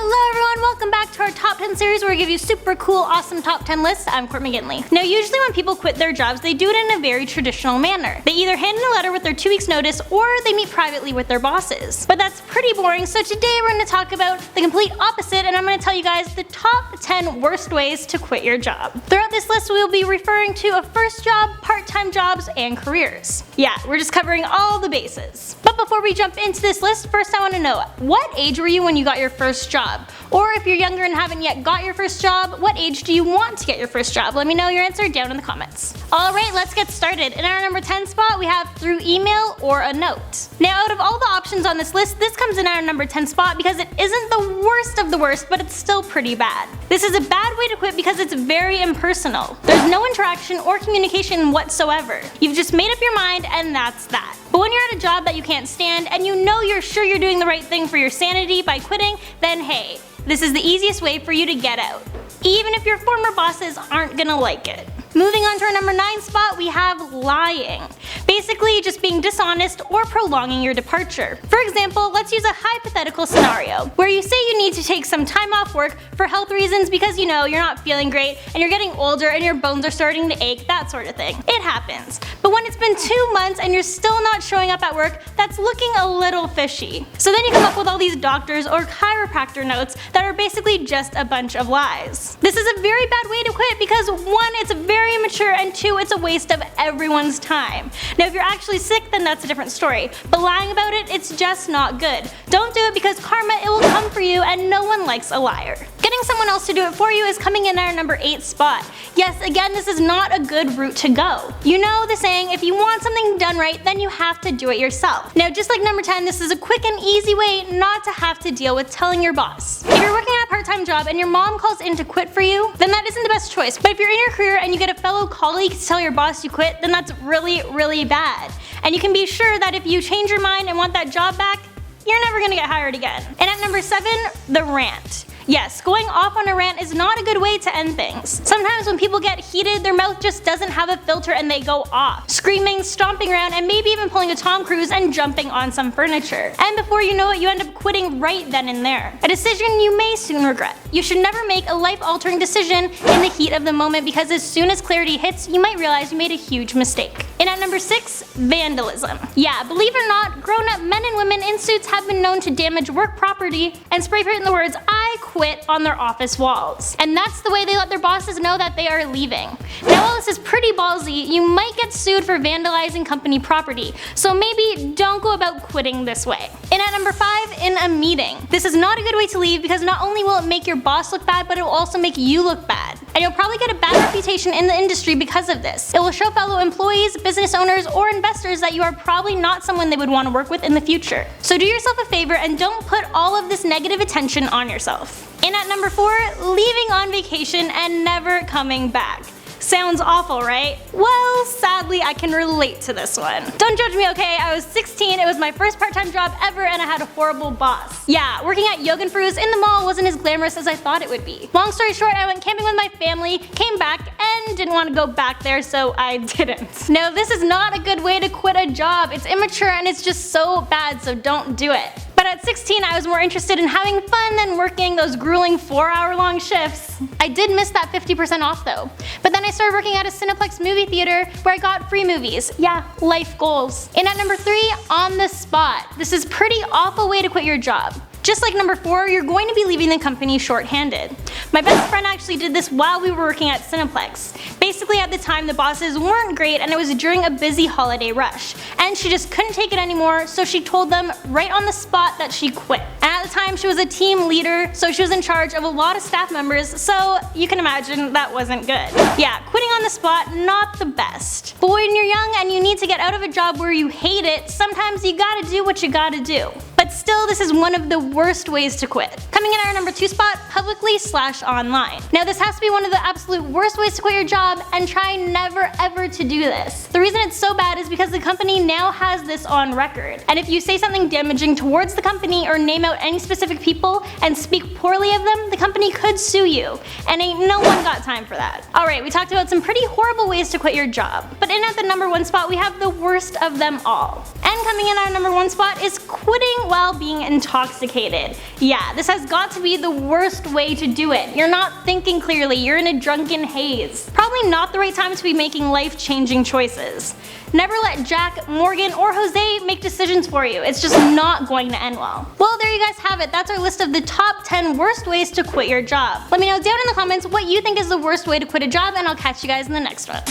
Hello everyone, welcome back to our top 10 series where we give you super cool, awesome top 10 lists. I'm Court McGinley. Now usually when people quit their jobs, they do it in a very traditional manner. They either hand in a letter with their 2 weeks notice or they meet privately with their bosses. But that's pretty boring, so today we're going to talk about the complete opposite and I'm going to tell you guys the top 10 worst ways to quit your job. Throughout this list we will be referring to a first job, part-time jobs, and careers. Yeah, we're just covering all the bases. But before we jump into this list, first I want to know, what age were you when you got your first job? Or if you're younger and haven't yet got your first job, what age do you want to get your first job? Let me know your answer down in the comments. Alright, let's get started. In our number 10 spot, we have through email or a note. Now out of all the options on this list, this comes in our number 10 spot because it isn't the worst of the worst, but it's still pretty bad. This is a bad way to quit because it's very impersonal. There's no interaction or communication whatsoever. You've just made up your mind and that's that. But when you're at a job that you can't stand and you know you're sure you're doing the right thing for your sanity by quitting, then hey, this is the easiest way for you to get out, even if your former bosses aren't gonna like it. Moving on to our number 9 spot, we have lying. Basically just being dishonest or prolonging your departure. For example, let's use a hypothetical scenario where you say you need to take some time off work for health reasons because you know you're not feeling great and you're getting older and your bones are starting to ache, that sort of thing. It happens. But when it's been 2 months and you're still not showing up at work, that's looking a little fishy. So then you come up with all these doctors or chiropractor notes that are basically just a bunch of lies. This is a very bad way to quit because 1, it's very immature, and 2, it's a waste of everyone's time. Now if you're actually sick, then that's a different story, but lying about it, it's just not good. Don't do it because karma, it will come for you and no one likes a liar. Getting someone else to do it for you is coming in at our number 8 spot. Yes, again, this is not a good route to go. You know the saying, if you want something done right, then you have to do it yourself. Now just like number 10, this is a quick and easy way not to have to deal with telling your boss. If you're working at a part-time job and your mom calls in to quit for you, then that isn't the best choice. But if you're in your career and you get a fellow colleague to tell your boss you quit, then that's really, really bad. And you can be sure that if you change your mind and want that job back, you're never gonna get hired again. And at number 7, the rant. Yes, going off on a rant is not a good way to end things. Sometimes when people get heated, their mouth just doesn't have a filter and they go off, screaming, stomping around, and maybe even pulling a Tom Cruise and jumping on some furniture. And before you know it, you end up quitting right then and there. A decision you may soon regret. You should never make a life-altering decision in the heat of the moment because as soon as clarity hits, you might realize you made a huge mistake. And at number 6, vandalism. Yeah, believe it or not, grown-up men and women in suits have been known to damage work property and spray paint the words "I quit" on their office walls. And that's the way they let their bosses know that they are leaving. Now while this is pretty ballsy, you might get sued for vandalizing company property, so maybe don't go about quitting this way. And at number 5, in a meeting. This is not a good way to leave because not only will it make your boss look bad, but it will also make you look bad. And you'll probably get a bad reputation in the industry because of this. It will show fellow employees, business owners, or investors that you are probably not someone they would want to work with in the future. So do yourself a favor and don't put all of this negative attention on yourself. And at number 4, leaving on vacation and never coming back. Sounds awful, right? Well, sadly, I can relate to this one. Don't judge me, okay? I was 16, it was my first part-time job ever, and I had a horrible boss. Yeah, working at Yoga and Fru's in the mall wasn't as glamorous as I thought it would be. Long story short, I went camping with my family, came back, and didn't want to go back there, so I didn't. No, this is not a good way to quit a job. It's immature and it's just so bad, so don't do it. But at 16, I was more interested in having fun than working those grueling 4-hour-long shifts. I did miss that 50% off though. But then I started working at a Cineplex movie theater where I got free movies. Yeah, life goals. And at number 3, on the spot. This is a pretty awful way to quit your job. Just like number 4, you're going to be leaving the company short-handed. My best friend actually did this while we were working at Cineplex. Basically at the time the bosses weren't great and it was during a busy holiday rush. And she just couldn't take it anymore, so she told them right on the spot that she quit. And at the time she was a team leader, so she was in charge of a lot of staff members, so you can imagine that wasn't good. Yeah, quitting on the spot, not the best. But when you're young and you need to get out of a job where you hate it, sometimes you gotta do what you gotta do. But still, this is one of the worst ways to quit. Coming in at our number 2 spot, publicly/online. Now this has to be one of the absolute worst ways to quit your job, and try never ever to do this. The reason it's so bad is because the company now has this on record. And if you say something damaging towards the company or name out any specific people and speak poorly of them, the company could sue you. And ain't no one got time for that. Alright, we talked about some pretty horrible ways to quit your job. But in at the number 1 spot, we have the worst of them all. And coming in at our number 1 spot is quitting while while being intoxicated. Yeah, this has got to be the worst way to do it. You're not thinking clearly, you're in a drunken haze. Probably not the right time to be making life-changing choices. Never let Jack, Morgan, or Jose make decisions for you. It's just not going to end well. Well, there you guys have it. That's our list of the top 10 worst ways to quit your job. Let me know down in the comments what you think is the worst way to quit a job, and I'll catch you guys in the next one.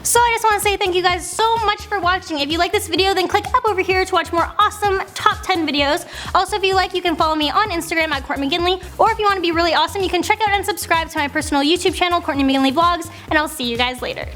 So I just want to say thank you guys so much for watching. If you like this video, then click up over here to watch more awesome top 10 videos. Also, if you like, you can follow me on Instagram at Courtney McGinley, or if you want to be really awesome, you can check out and subscribe to my personal YouTube channel, Courtney McGinley Vlogs, and I'll see you guys later.